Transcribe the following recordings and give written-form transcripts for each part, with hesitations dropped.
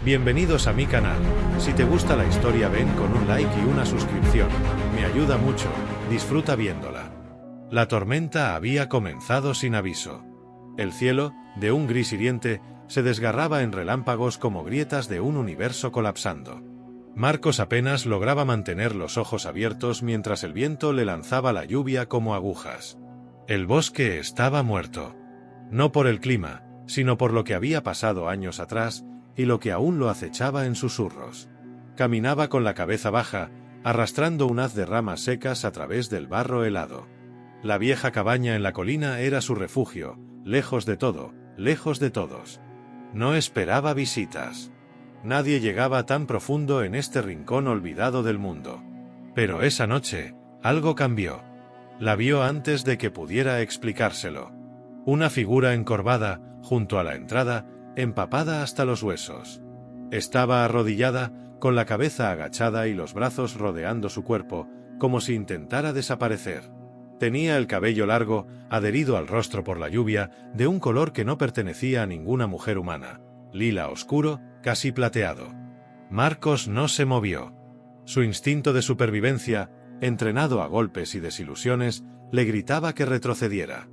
Bienvenidos a mi canal. Si te gusta la historia ven con un like y una suscripción. Me ayuda mucho. Disfruta viéndola. La tormenta había comenzado sin aviso. El cielo, de un gris hiriente, se desgarraba en relámpagos como grietas de un universo colapsando. Marcos apenas lograba mantener los ojos abiertos mientras el viento le lanzaba la lluvia como agujas. El bosque estaba muerto. No por el clima, sino por lo que había pasado años atrás y lo que aún lo acechaba en susurros. Caminaba con la cabeza baja, arrastrando un haz de ramas secas a través del barro helado. La vieja cabaña en la colina era su refugio, lejos de todo, lejos de todos. No esperaba visitas. Nadie llegaba tan profundo en este rincón olvidado del mundo. Pero esa noche, algo cambió. La vio antes de que pudiera explicárselo. Una figura encorvada, junto a la entrada, empapada hasta los huesos. Estaba arrodillada, con la cabeza agachada y los brazos rodeando su cuerpo, como si intentara desaparecer. Tenía el cabello largo, adherido al rostro por la lluvia, de un color que no pertenecía a ninguna mujer humana, lila oscuro, casi plateado. Marcos no se movió. Su instinto de supervivencia, entrenado a golpes y desilusiones, le gritaba que retrocediera.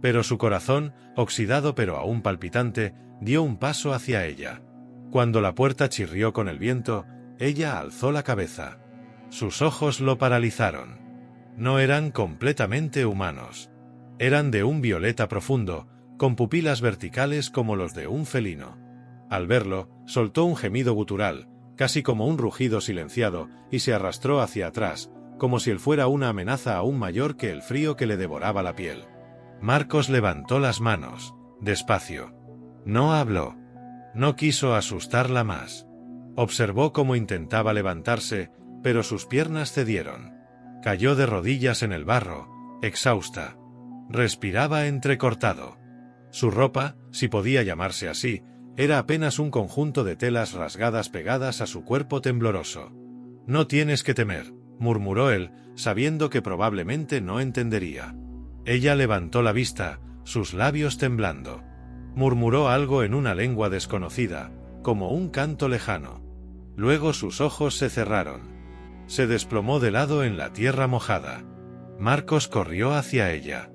Pero su corazón, oxidado pero aún palpitante, dio un paso hacia ella. Cuando la puerta chirrió con el viento, ella alzó la cabeza. Sus ojos lo paralizaron. No eran completamente humanos. Eran de un violeta profundo, con pupilas verticales como los de un felino. Al verlo, soltó un gemido gutural, casi como un rugido silenciado, y se arrastró hacia atrás, como si él fuera una amenaza aún mayor que el frío que le devoraba la piel. Marcos levantó las manos, despacio. No habló. No quiso asustarla más. Observó cómo intentaba levantarse, pero sus piernas cedieron. Cayó de rodillas en el barro, exhausta. Respiraba entrecortado. Su ropa, si podía llamarse así, era apenas un conjunto de telas rasgadas pegadas a su cuerpo tembloroso. «No tienes que temer», murmuró él, sabiendo que probablemente no entendería. Ella levantó la vista, sus labios temblando. Murmuró algo en una lengua desconocida, como un canto lejano. Luego sus ojos se cerraron. Se desplomó de lado en la tierra mojada. Marcos corrió hacia ella.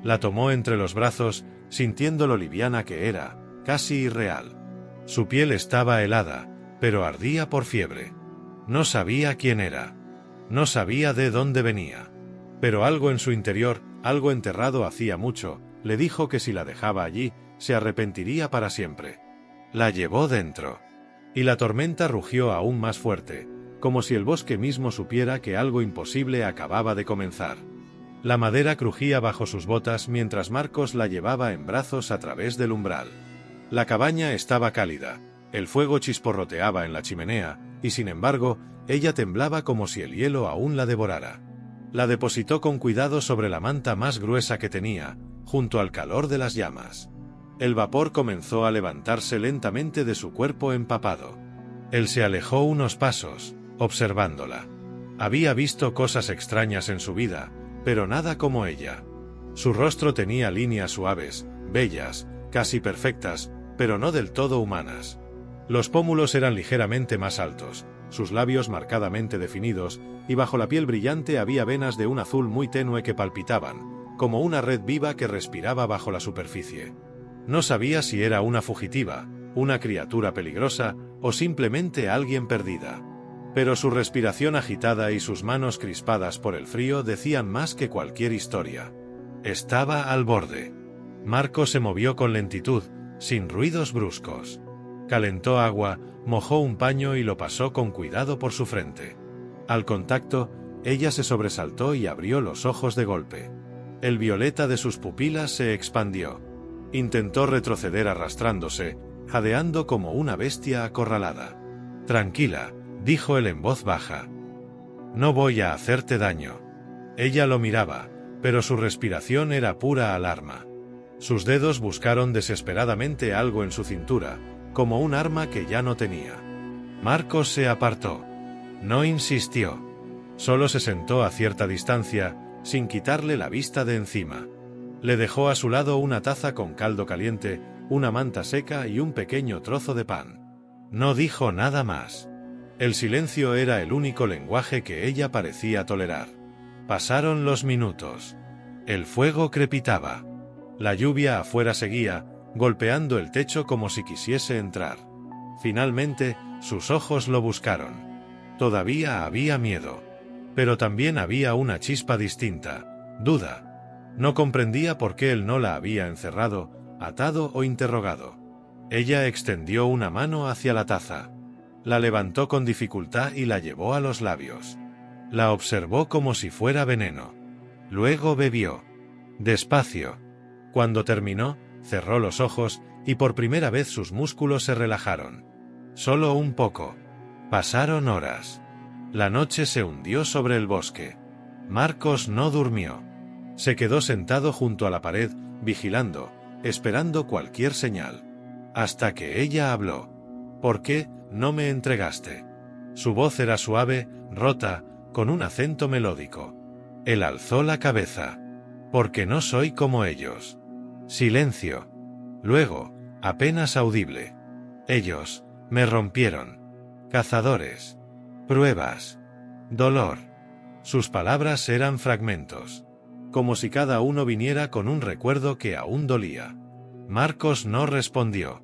La tomó entre los brazos, sintiendo lo liviana que era, casi irreal. Su piel estaba helada, pero ardía por fiebre. No sabía quién era. No sabía de dónde venía. Pero algo en su interior, algo enterrado hacía mucho, le dijo que si la dejaba allí, se arrepentiría para siempre. La llevó dentro. Y la tormenta rugió aún más fuerte, como si el bosque mismo supiera que algo imposible acababa de comenzar. La madera crujía bajo sus botas mientras Marcos la llevaba en brazos a través del umbral. La cabaña estaba cálida, el fuego chisporroteaba en la chimenea, y sin embargo, ella temblaba como si el hielo aún la devorara. La depositó con cuidado sobre la manta más gruesa que tenía, junto al calor de las llamas. El vapor comenzó a levantarse lentamente de su cuerpo empapado. Él se alejó unos pasos, observándola. Había visto cosas extrañas en su vida, pero nada como ella. Su rostro tenía líneas suaves, bellas, casi perfectas, pero no del todo humanas. Los pómulos eran ligeramente más altos, sus labios marcadamente definidos, y bajo la piel brillante había venas de un azul muy tenue que palpitaban, como una red viva que respiraba bajo la superficie. No sabía si era una fugitiva, una criatura peligrosa, o simplemente alguien perdida. Pero su respiración agitada y sus manos crispadas por el frío decían más que cualquier historia. Estaba al borde. Marcos se movió con lentitud, sin ruidos bruscos. Calentó agua, mojó un paño y lo pasó con cuidado por su frente. Al contacto, ella se sobresaltó y abrió los ojos de golpe. El violeta de sus pupilas se expandió. Intentó retroceder arrastrándose, jadeando como una bestia acorralada. «Tranquila», dijo él en voz baja. «No voy a hacerte daño». Ella lo miraba, pero su respiración era pura alarma. Sus dedos buscaron desesperadamente algo en su cintura, como un arma que ya no tenía. Marcos se apartó. No insistió. Solo se sentó a cierta distancia, sin quitarle la vista de encima. Le dejó a su lado una taza con caldo caliente, una manta seca y un pequeño trozo de pan. No dijo nada más. El silencio era el único lenguaje que ella parecía tolerar. Pasaron los minutos. El fuego crepitaba. La lluvia afuera seguía, golpeando el techo como si quisiese entrar. Finalmente, sus ojos lo buscaron. Todavía había miedo. Pero también había una chispa distinta, duda. No comprendía por qué él no la había encerrado, atado o interrogado. Ella extendió una mano hacia la taza. La levantó con dificultad y la llevó a los labios. La observó como si fuera veneno. Luego bebió. Despacio. Cuando terminó, cerró los ojos y por primera vez sus músculos se relajaron. Solo un poco. Pasaron horas. La noche se hundió sobre el bosque. Marcos no durmió. Se quedó sentado junto a la pared, vigilando, esperando cualquier señal. Hasta que ella habló. ¿Por qué no me entregaste? Su voz era suave, rota, con un acento melódico. Él alzó la cabeza. Porque no soy como ellos. Silencio. Luego, apenas audible. Ellos me rompieron. Cazadores. Pruebas. Dolor. Sus palabras eran fragmentos. Como si cada uno viniera con un recuerdo que aún dolía. Marcos no respondió.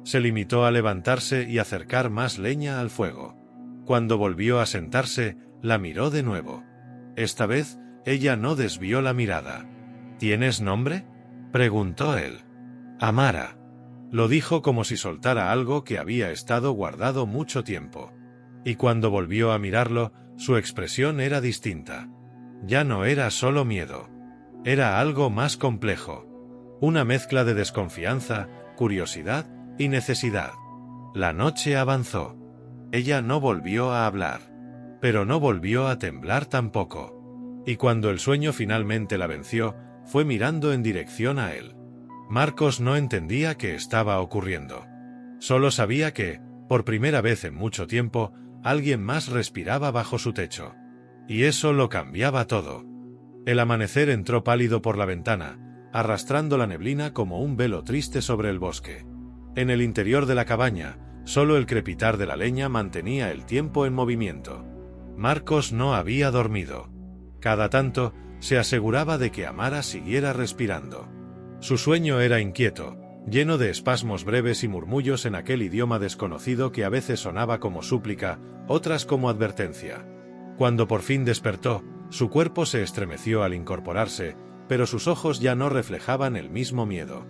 Se limitó a levantarse y acercar más leña al fuego. Cuando volvió a sentarse, la miró de nuevo. Esta vez, ella no desvió la mirada. ¿Tienes nombre?, preguntó él. Amara. Lo dijo como si soltara algo que había estado guardado mucho tiempo. Y cuando volvió a mirarlo, su expresión era distinta. Ya no era solo miedo. Era algo más complejo. Una mezcla de desconfianza, curiosidad y necesidad. La noche avanzó. Ella no volvió a hablar. Pero no volvió a temblar tampoco. Y cuando el sueño finalmente la venció, fue mirando en dirección a él. Marcos no entendía qué estaba ocurriendo. Solo sabía que, por primera vez en mucho tiempo, alguien más respiraba bajo su techo. Y eso lo cambiaba todo. El amanecer entró pálido por la ventana, arrastrando la neblina como un velo triste sobre el bosque. En el interior de la cabaña, solo el crepitar de la leña mantenía el tiempo en movimiento. Marcos no había dormido. Cada tanto, se aseguraba de que Amara siguiera respirando. Su sueño era inquieto, lleno de espasmos breves y murmullos en aquel idioma desconocido que a veces sonaba como súplica, otras como advertencia. Cuando por fin despertó, su cuerpo se estremeció al incorporarse, pero sus ojos ya no reflejaban el mismo miedo.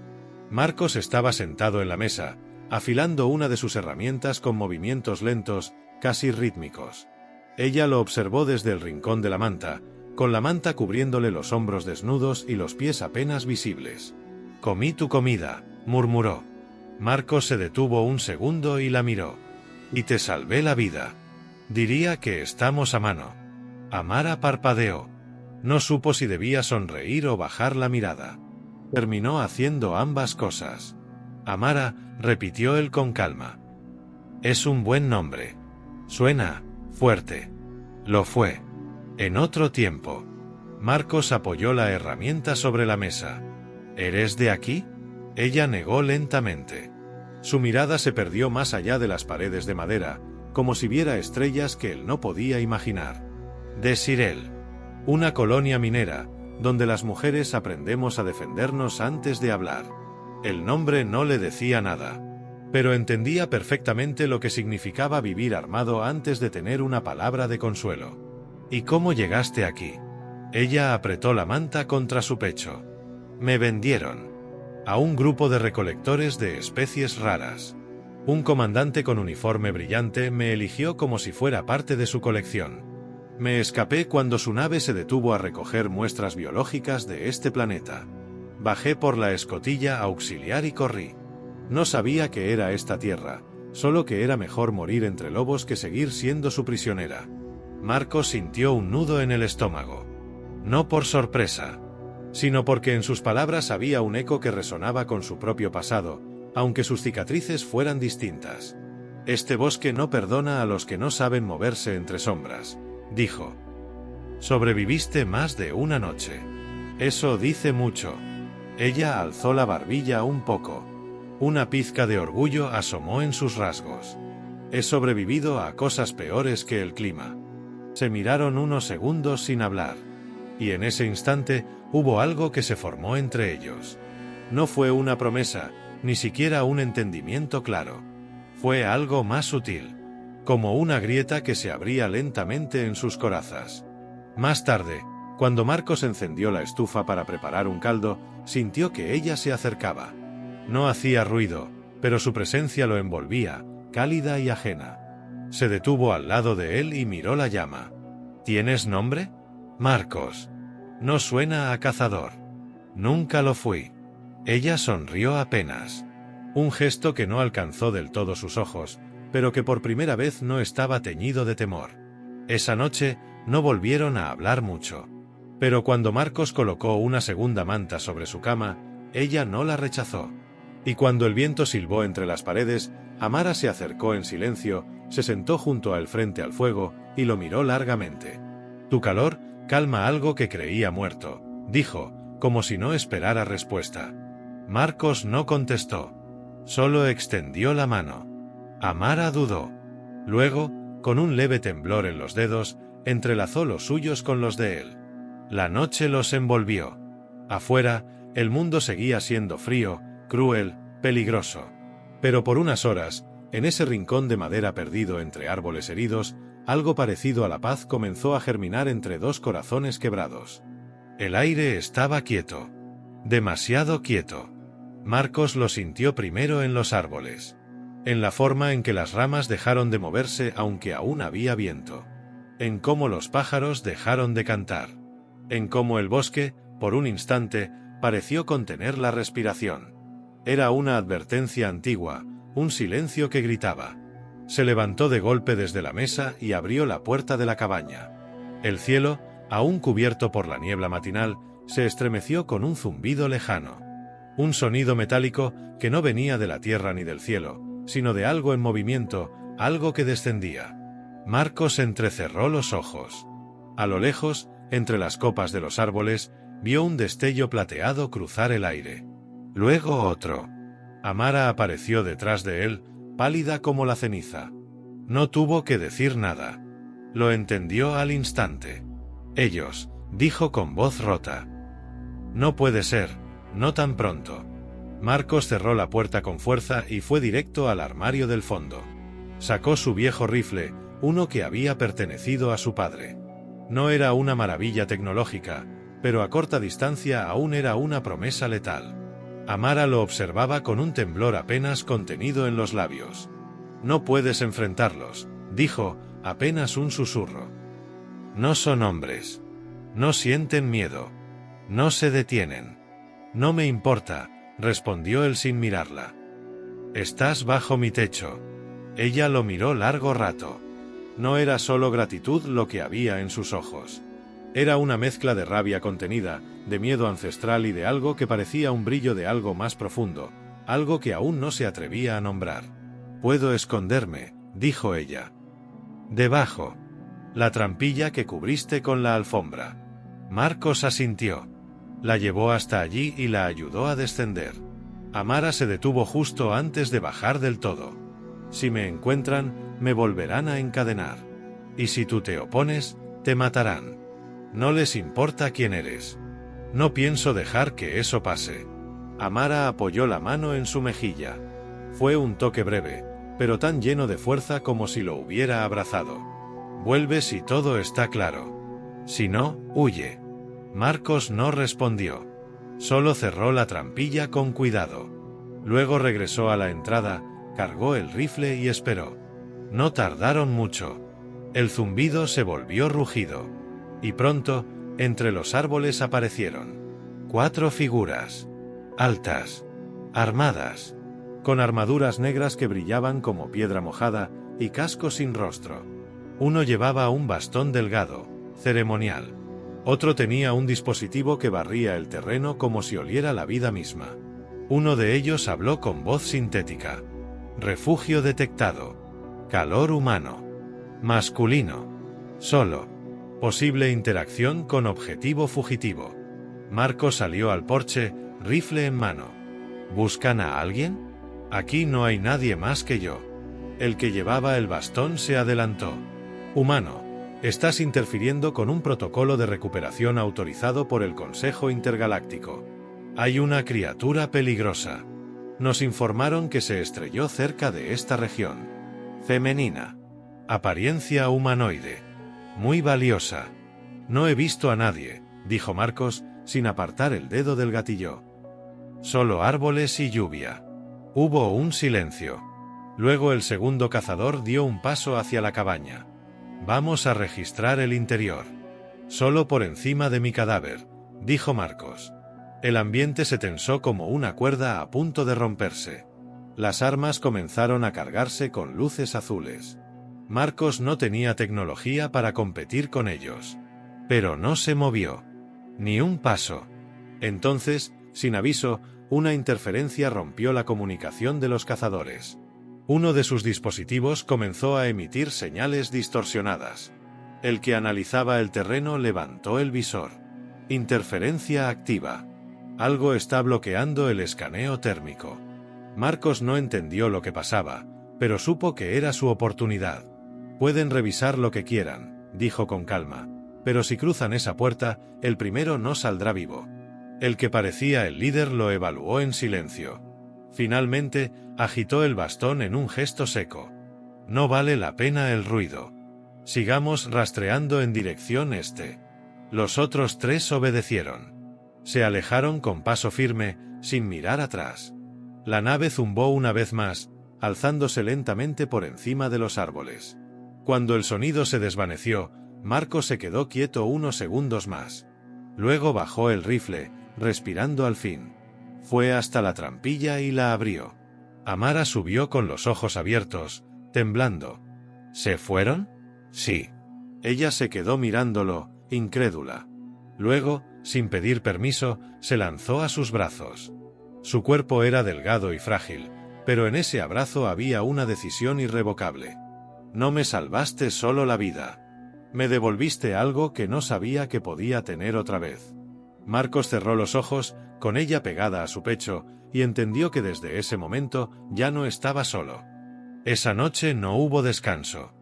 Marcos estaba sentado en la mesa, afilando una de sus herramientas con movimientos lentos, casi rítmicos. Ella lo observó desde el rincón de la manta, con la manta cubriéndole los hombros desnudos y los pies apenas visibles. «Comí tu comida», murmuró. Marcos se detuvo un segundo y la miró. «Y te salvé la vida. Diría que estamos a mano». Amara parpadeó. No supo si debía sonreír o bajar la mirada. Terminó haciendo ambas cosas. Amara, repitió él con calma. «Es un buen nombre. Suena fuerte». Lo fue. En otro tiempo. Marcos apoyó la herramienta sobre la mesa. ¿Eres de aquí?, ella negó lentamente. Su mirada se perdió más allá de las paredes de madera, como si viera estrellas que él no podía imaginar. De Sirel. Una colonia minera, donde las mujeres aprendemos a defendernos antes de hablar. El nombre no le decía nada, pero entendía perfectamente lo que significaba vivir armado antes de tener una palabra de consuelo. ¿Y cómo llegaste aquí?, ella apretó la manta contra su pecho. Me vendieron a un grupo de recolectores de especies raras. Un comandante con uniforme brillante me eligió como si fuera parte de su colección. Me escapé cuando su nave se detuvo a recoger muestras biológicas de este planeta. Bajé por la escotilla auxiliar y corrí. No sabía que era esta tierra, solo que era mejor morir entre lobos que seguir siendo su prisionera. Marcos sintió un nudo en el estómago. No por sorpresa, sino porque en sus palabras había un eco que resonaba con su propio pasado, aunque sus cicatrices fueran distintas. Este bosque no perdona a los que no saben moverse entre sombras, dijo. Sobreviviste más de una noche. Eso dice mucho. Ella alzó la barbilla un poco. Una pizca de orgullo asomó en sus rasgos. He sobrevivido a cosas peores que el clima. Se miraron unos segundos sin hablar. Y en ese instante hubo algo que se formó entre ellos. No fue una promesa, ni siquiera un entendimiento claro. Fue algo más sutil, como una grieta que se abría lentamente en sus corazas. Más tarde, cuando Marcos encendió la estufa para preparar un caldo, sintió que ella se acercaba. No hacía ruido, pero su presencia lo envolvía, cálida y ajena. Se detuvo al lado de él y miró la llama. ¿Tienes nombre? Marcos. No suena a cazador. Nunca lo fui. Ella sonrió apenas. Un gesto que no alcanzó del todo sus ojos, pero que por primera vez no estaba teñido de temor. Esa noche no volvieron a hablar mucho. Pero cuando Marcos colocó una segunda manta sobre su cama, ella no la rechazó. Y cuando el viento silbó entre las paredes, Amara se acercó en silencio, se sentó junto a él frente al fuego y lo miró largamente. Tu calor calma algo que creía muerto, dijo, como si no esperara respuesta. Marcos no contestó. Solo extendió la mano. Amara dudó. Luego, con un leve temblor en los dedos, entrelazó los suyos con los de él. La noche los envolvió. Afuera, el mundo seguía siendo frío, cruel, peligroso. Pero por unas horas, en ese rincón de madera perdido entre árboles heridos, algo parecido a la paz comenzó a germinar entre dos corazones quebrados. El aire estaba quieto. Demasiado quieto. Marcos lo sintió primero en los árboles. En la forma en que las ramas dejaron de moverse aunque aún había viento. En cómo los pájaros dejaron de cantar. En cómo el bosque, por un instante, pareció contener la respiración. Era una advertencia antigua, un silencio que gritaba. Se levantó de golpe desde la mesa y abrió la puerta de la cabaña. El cielo, aún cubierto por la niebla matinal, se estremeció con un zumbido lejano. Un sonido metálico que no venía de la tierra ni del cielo, sino de algo en movimiento, algo que descendía. Marcos entrecerró los ojos. A lo lejos, entre las copas de los árboles, vio un destello plateado cruzar el aire. Luego otro. Amara apareció detrás de él, pálida como la ceniza. No tuvo que decir nada. Lo entendió al instante. Ellos, dijo con voz rota. No puede ser, no tan pronto. Marcos cerró la puerta con fuerza y fue directo al armario del fondo. Sacó su viejo rifle, uno que había pertenecido a su padre. No era una maravilla tecnológica, pero a corta distancia aún era una promesa letal. Amara lo observaba con un temblor apenas contenido en los labios. No puedes enfrentarlos, dijo, apenas un susurro. No son hombres. No sienten miedo. No se detienen. No me importa, respondió él sin mirarla. Estás bajo mi techo. Ella lo miró largo rato. No era solo gratitud lo que había en sus ojos. Era una mezcla de rabia contenida, de miedo ancestral y de algo que parecía un brillo de algo más profundo, algo que aún no se atrevía a nombrar. Puedo esconderme, dijo ella. Debajo. La trampilla que cubriste con la alfombra. Marcos asintió. La llevó hasta allí y la ayudó a descender. Amara se detuvo justo antes de bajar del todo. Si me encuentran, me volverán a encadenar. Y si tú te opones, te matarán. No les importa quién eres. No pienso dejar que eso pase. Amara apoyó la mano en su mejilla. Fue un toque breve, pero tan lleno de fuerza como si lo hubiera abrazado. Vuelve si todo está claro. Si no, huye. Marcos no respondió. Solo cerró la trampilla con cuidado. Luego regresó a la entrada, cargó el rifle y esperó. No tardaron mucho. El zumbido se volvió rugido. Y pronto, entre los árboles aparecieron 4 figuras. Altas. Armadas. Con armaduras negras que brillaban como piedra mojada y cascos sin rostro. Uno llevaba un bastón delgado, ceremonial. Otro tenía un dispositivo que barría el terreno como si oliera la vida misma. Uno de ellos habló con voz sintética. Refugio detectado. Calor humano. Masculino. Solo. Posible interacción con objetivo fugitivo. Marcos salió al porche, rifle en mano. ¿Buscan a alguien? Aquí no hay nadie más que yo. El que llevaba el bastón se adelantó. Humano, estás interfiriendo con un protocolo de recuperación autorizado por el Consejo Intergaláctico. Hay una criatura peligrosa. Nos informaron que se estrelló cerca de esta región. Femenina. Apariencia humanoide. Muy valiosa. No he visto a nadie, dijo Marcos, sin apartar el dedo del gatillo. Solo árboles y lluvia. Hubo un silencio. Luego el segundo cazador dio un paso hacia la cabaña. Vamos a registrar el interior. Solo por encima de mi cadáver, dijo Marcos. El ambiente se tensó como una cuerda a punto de romperse. Las armas comenzaron a cargarse con luces azules. Marcos no tenía tecnología para competir con ellos. Pero no se movió. Ni un paso. Entonces, sin aviso, una interferencia rompió la comunicación de los cazadores. Uno de sus dispositivos comenzó a emitir señales distorsionadas. El que analizaba el terreno levantó el visor. Interferencia activa. Algo está bloqueando el escaneo térmico. Marcos no entendió lo que pasaba, pero supo que era su oportunidad. Pueden revisar lo que quieran, dijo con calma, pero si cruzan esa puerta, el primero no saldrá vivo. El que parecía el líder lo evaluó en silencio. Finalmente, agitó el bastón en un gesto seco. No vale la pena el ruido. Sigamos rastreando en dirección este. Los otros tres obedecieron. Se alejaron con paso firme, sin mirar atrás. La nave zumbó una vez más, alzándose lentamente por encima de los árboles. Cuando el sonido se desvaneció, Marcos se quedó quieto unos segundos más. Luego bajó el rifle, respirando al fin. Fue hasta la trampilla y la abrió. Amara subió con los ojos abiertos, temblando. ¿Se fueron? Sí. Ella se quedó mirándolo, incrédula. Luego, sin pedir permiso, se lanzó a sus brazos. Su cuerpo era delgado y frágil, pero en ese abrazo había una decisión irrevocable. No me salvaste solo la vida. Me devolviste algo que no sabía que podía tener otra vez. Marcos cerró los ojos, con ella pegada a su pecho, y entendió que desde ese momento ya no estaba solo. Esa noche no hubo descanso.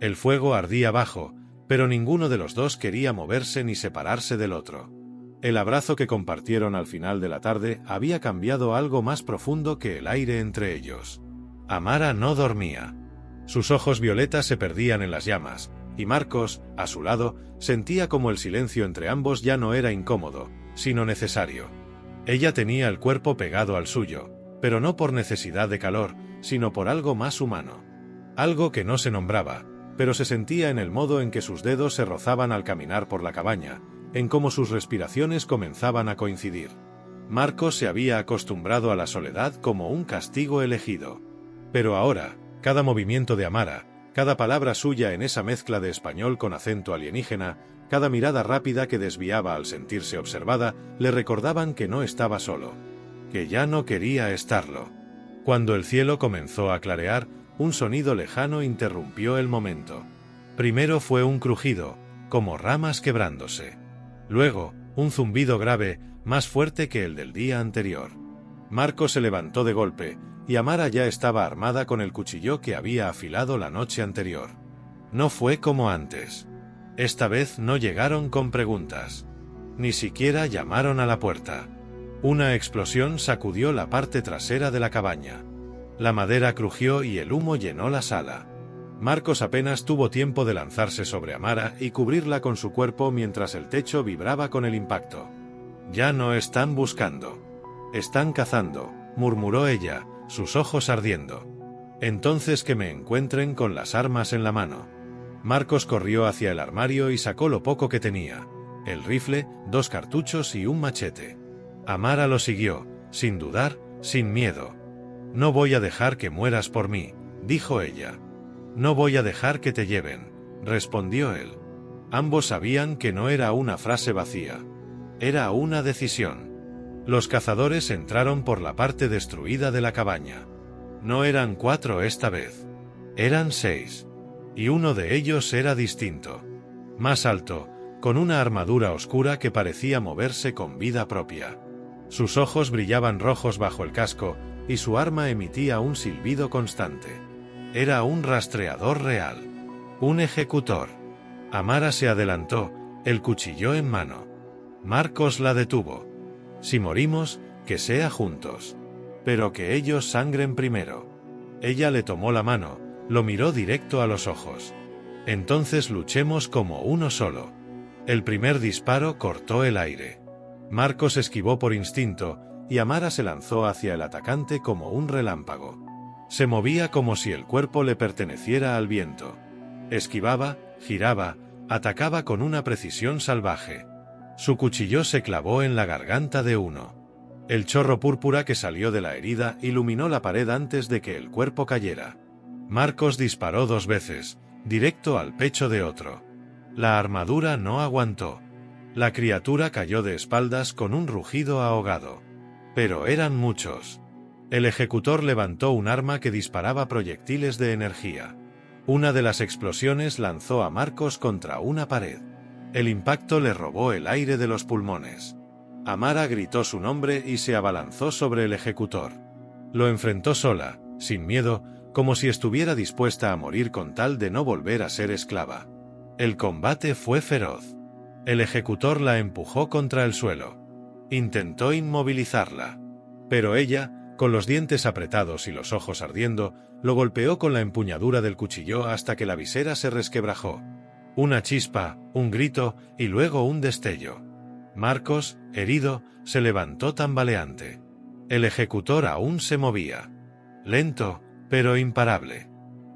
El fuego ardía bajo, pero ninguno de los dos quería moverse ni separarse del otro. El abrazo que compartieron al final de la tarde había cambiado algo más profundo que el aire entre ellos. Amara no dormía. Sus ojos violetas se perdían en las llamas, y Marcos, a su lado, sentía como el silencio entre ambos ya no era incómodo, sino necesario. Ella tenía el cuerpo pegado al suyo, pero no por necesidad de calor, sino por algo más humano. Algo que no se nombraba, pero se sentía en el modo en que sus dedos se rozaban al caminar por la cabaña, en cómo sus respiraciones comenzaban a coincidir. Marcos se había acostumbrado a la soledad como un castigo elegido. Pero ahora, cada movimiento de Amara, cada palabra suya en esa mezcla de español con acento alienígena, cada mirada rápida que desviaba al sentirse observada, le recordaban que no estaba solo, que ya no quería estarlo. Cuando el cielo comenzó a clarear, un sonido lejano interrumpió el momento. Primero fue un crujido, como ramas quebrándose. Luego, un zumbido grave, más fuerte que el del día anterior. Marcos se levantó de golpe, y Amara ya estaba armada con el cuchillo que había afilado la noche anterior. No fue como antes. Esta vez no llegaron con preguntas. Ni siquiera llamaron a la puerta. Una explosión sacudió la parte trasera de la cabaña. La madera crujió y el humo llenó la sala. Marcos apenas tuvo tiempo de lanzarse sobre Amara y cubrirla con su cuerpo mientras el techo vibraba con el impacto. «Ya no están buscando. Están cazando», murmuró ella, sus ojos ardiendo. «Entonces que me encuentren con las armas en la mano». Marcos corrió hacia el armario y sacó lo poco que tenía: el rifle, 2 cartuchos y un machete. Amara lo siguió, sin dudar, sin miedo. «No voy a dejar que mueras por mí», dijo ella. «No voy a dejar que te lleven», respondió él. Ambos sabían que no era una frase vacía. Era una decisión. Los cazadores entraron por la parte destruida de la cabaña. No eran 4 esta vez. Eran 6. Y uno de ellos era distinto. Más alto, con una armadura oscura que parecía moverse con vida propia. Sus ojos brillaban rojos bajo el casco, y su arma emitía un silbido constante. Era un rastreador real. Un ejecutor. Amara se adelantó, el cuchillo en mano. Marcos la detuvo. Si morimos, que sea juntos. Pero que ellos sangren primero. Ella le tomó la mano, lo miró directo a los ojos. Entonces luchemos como uno solo. El primer disparo cortó el aire. Marcos esquivó por instinto, y Amara se lanzó hacia el atacante como un relámpago. Se movía como si el cuerpo le perteneciera al viento. Esquivaba, giraba, atacaba con una precisión salvaje. Su cuchillo se clavó en la garganta de uno. El chorro púrpura que salió de la herida iluminó la pared antes de que el cuerpo cayera. Marcos disparó 2 veces, directo al pecho de otro. La armadura no aguantó. La criatura cayó de espaldas con un rugido ahogado. Pero eran muchos. El ejecutor levantó un arma que disparaba proyectiles de energía. Una de las explosiones lanzó a Marcos contra una pared. El impacto le robó el aire de los pulmones. Amara gritó su nombre y se abalanzó sobre el ejecutor. Lo enfrentó sola, sin miedo, como si estuviera dispuesta a morir con tal de no volver a ser esclava. El combate fue feroz. El ejecutor la empujó contra el suelo. Intentó inmovilizarla. Pero ella, con los dientes apretados y los ojos ardiendo, lo golpeó con la empuñadura del cuchillo hasta que la visera se resquebrajó. Una chispa, un grito y luego un destello. Marcos, herido, se levantó tambaleante. El ejecutor aún se movía. Lento, pero imparable.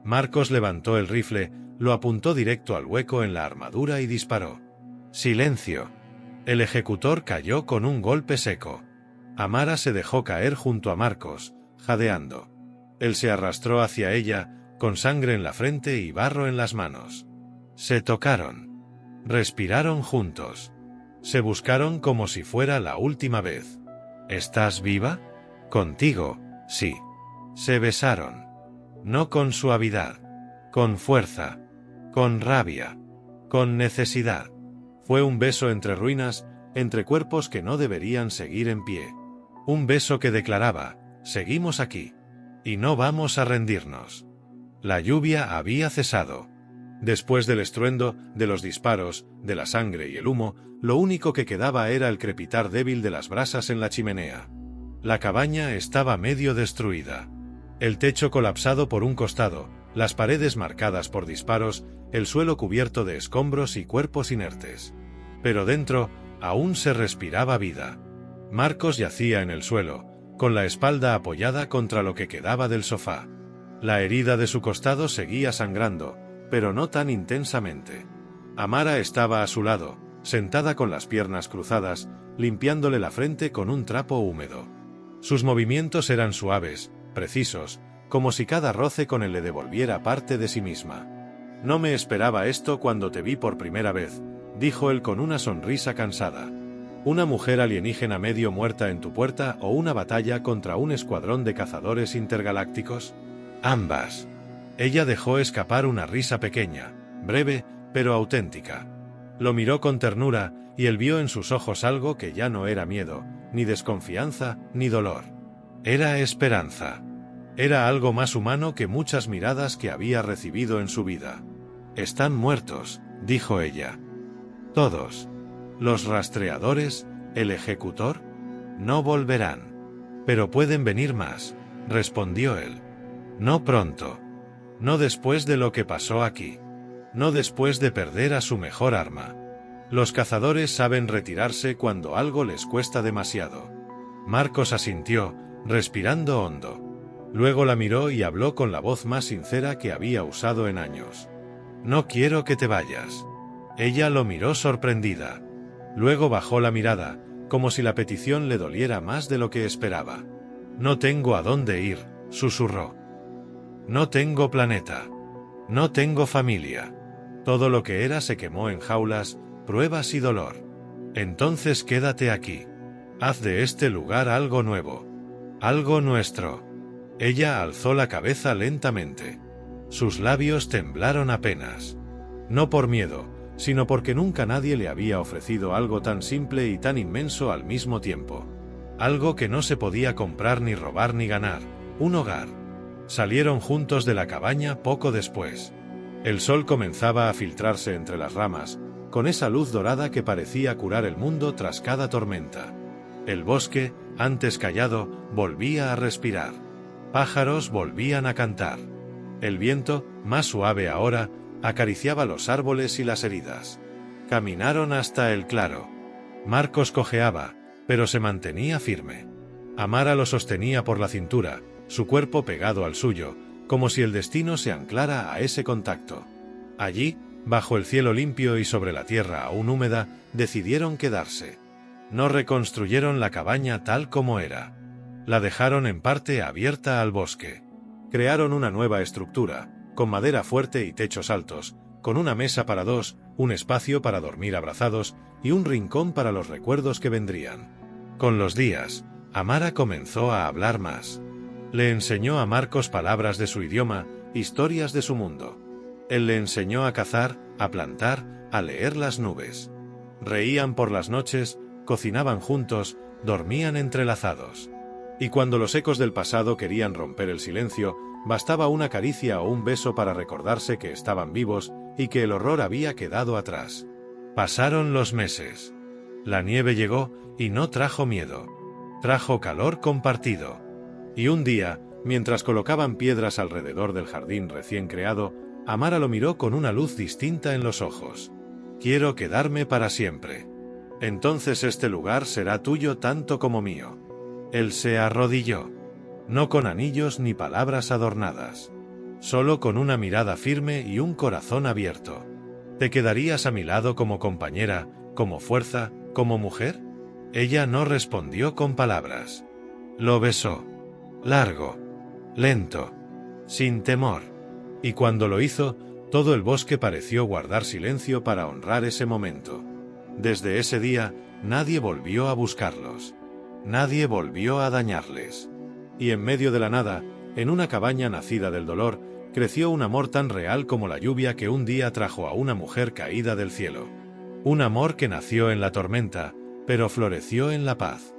Marcos levantó el rifle, lo apuntó directo al hueco en la armadura y disparó. Silencio. El ejecutor cayó con un golpe seco. Amara se dejó caer junto a Marcos, jadeando. Él se arrastró hacia ella, con sangre en la frente y barro en las manos. Se tocaron. Respiraron juntos. Se buscaron como si fuera la última vez. ¿Estás viva? Contigo, sí. Se besaron. No con suavidad. Con fuerza. Con rabia. Con necesidad. Fue un beso entre ruinas, entre cuerpos que no deberían seguir en pie. Un beso que declaraba, seguimos aquí. Y no vamos a rendirnos. La lluvia había cesado. Después del estruendo, de los disparos, de la sangre y el humo, lo único que quedaba era el crepitar débil de las brasas en la chimenea. La cabaña estaba medio destruida. El techo colapsado por un costado, las paredes marcadas por disparos, el suelo cubierto de escombros y cuerpos inertes. Pero dentro, aún se respiraba vida. Marcos yacía en el suelo, con la espalda apoyada contra lo que quedaba del sofá. La herida de su costado seguía sangrando, pero no tan intensamente. Amara estaba a su lado, sentada con las piernas cruzadas, limpiándole la frente con un trapo húmedo. Sus movimientos eran suaves, precisos, como si cada roce con él le devolviera parte de sí misma. No me esperaba esto cuando te vi por primera vez, dijo él con una sonrisa cansada. ¿Una mujer alienígena medio muerta en tu puerta o una batalla contra un escuadrón de cazadores intergalácticos? Ambas. Ella dejó escapar una risa pequeña, breve, pero auténtica. Lo miró con ternura, y él vio en sus ojos algo que ya no era miedo, ni desconfianza, ni dolor. Era esperanza. Era algo más humano que muchas miradas que había recibido en su vida. Están muertos, dijo ella. Todos. Los rastreadores, el ejecutor, no volverán. Pero pueden venir más, respondió él. No pronto. No después de lo que pasó aquí. No después de perder a su mejor arma. Los cazadores saben retirarse cuando algo les cuesta demasiado. Marcos asintió, respirando hondo. Luego la miró y habló con la voz más sincera que había usado en años. No quiero que te vayas. Ella lo miró sorprendida. Luego bajó la mirada, como si la petición le doliera más de lo que esperaba. No tengo a dónde ir, susurró. No tengo planeta. No tengo familia. Todo lo que era se quemó en jaulas, pruebas y dolor. Entonces quédate aquí. Haz de este lugar algo nuevo. Algo nuestro. Ella alzó la cabeza lentamente. Sus labios temblaron apenas. No por miedo, sino porque nunca nadie le había ofrecido algo tan simple y tan inmenso al mismo tiempo. Algo que no se podía comprar ni robar ni ganar. Un hogar. Salieron juntos de la cabaña poco después. El sol comenzaba a filtrarse entre las ramas, con esa luz dorada que parecía curar el mundo tras cada tormenta. El bosque, antes callado, volvía a respirar. Pájaros volvían a cantar. El viento, más suave ahora, acariciaba los árboles y las heridas. Caminaron hasta el claro. Marcos cojeaba, pero se mantenía firme. Amara lo sostenía por la cintura, su cuerpo pegado al suyo, como si el destino se anclara a ese contacto. Allí, bajo el cielo limpio y sobre la tierra aún húmeda, decidieron quedarse. No reconstruyeron la cabaña tal como era. La dejaron en parte abierta al bosque. Crearon una nueva estructura, con madera fuerte y techos altos, con una mesa para dos, un espacio para dormir abrazados y un rincón para los recuerdos que vendrían. Con los días, Amara comenzó a hablar más. Le enseñó a Marcos palabras de su idioma, historias de su mundo. Él le enseñó a cazar, a plantar, a leer las nubes. Reían por las noches, cocinaban juntos, dormían entrelazados. Y cuando los ecos del pasado querían romper el silencio, bastaba una caricia o un beso para recordarse que estaban vivos y que el horror había quedado atrás. Pasaron los meses. La nieve llegó y no trajo miedo. Trajo calor compartido. Y un día, mientras colocaban piedras alrededor del jardín recién creado, Amara lo miró con una luz distinta en los ojos. «Quiero quedarme para siempre. Entonces este lugar será tuyo tanto como mío». Él se arrodilló. No con anillos ni palabras adornadas. Solo con una mirada firme y un corazón abierto. ¿Te quedarías a mi lado como compañera, como fuerza, como mujer? Ella no respondió con palabras. Lo besó. Largo. Lento. Sin temor. Y cuando lo hizo, todo el bosque pareció guardar silencio para honrar ese momento. Desde ese día, nadie volvió a buscarlos. Nadie volvió a dañarles. Y en medio de la nada, en una cabaña nacida del dolor, creció un amor tan real como la lluvia que un día trajo a una mujer caída del cielo. Un amor que nació en la tormenta, pero floreció en la paz.